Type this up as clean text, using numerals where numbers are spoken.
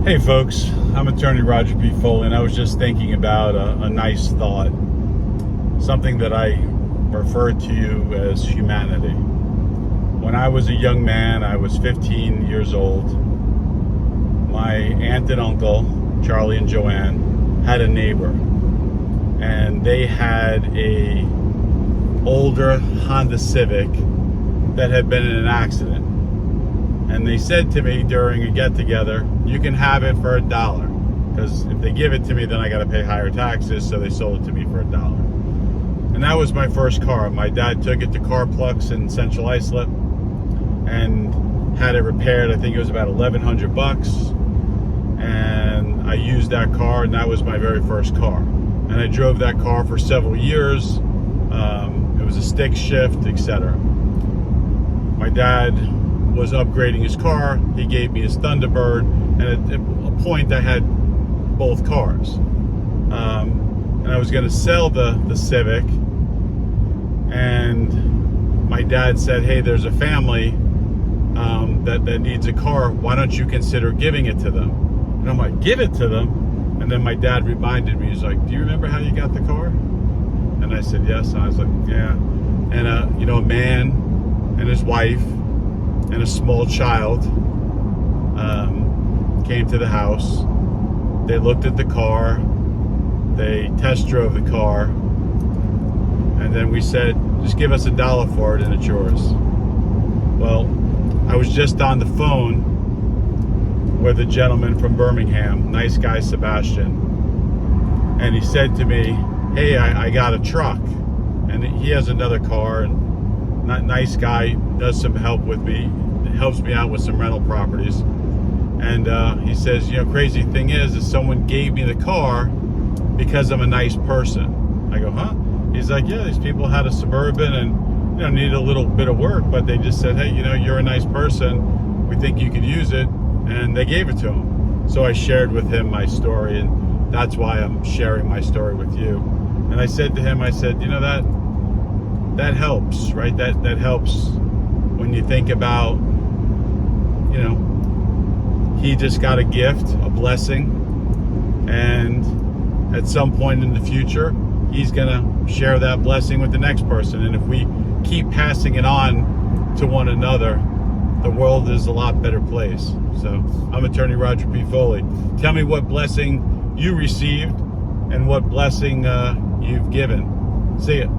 Hey folks, I'm attorney Roger P. Foley, and I was just thinking about a nice thought, something that I refer to as humanity. When I was a young man, I was 15 years old. My aunt and uncle, Charlie and Joanne, had a neighbor, and they had a older Honda Civic that had been in an accident. And they said to me during a get-together, you can have it for $1, because if they give it to me, then I got to pay higher taxes, so they sold it to me for $1. And that was my first car. My dad took it to Car Plux in Central Islip and had it repaired. I think it was about $1,100, and I used that car, and that was my very first car. And I drove that car for several years. It was a stick shift, etc. My dad was upgrading his car. He gave me his Thunderbird, and at a point I had both cars. And I was going to sell the Civic, and my dad said, hey, there's a family that needs a car. Why don't you consider giving it to them? And I'm like, give it to them? And then my dad reminded me, he's like, do you remember how you got the car? And I said, yes. And I was like, yeah. And a man and his wife and a small child came to the house. They looked at the car, they test drove the car, and then we said, just give us $1 for it and it's yours. Well, I was just on the phone with a gentleman from Birmingham, nice guy, Sebastian, and he said to me, hey, I got a truck, and he has another car, and nice guy, does some help with me, helps me out with some rental properties. And he says, crazy thing is someone gave me the car because I'm a nice person. I go, huh? He's like, yeah, these people had a Suburban and needed a little bit of work, but they just said, hey, you're a nice person, we think you could use it, and they gave it to him. So I shared with him my story, and that's why I'm sharing my story with you. And I said to him, I said, that helps, right? That helps when you think about, he just got a gift, a blessing, and at some point in the future, he's gonna share that blessing with the next person. And if we keep passing it on to one another, the world is a lot better place. So I'm attorney Roger P. Foley. Tell me what blessing you received and what blessing you've given. See ya.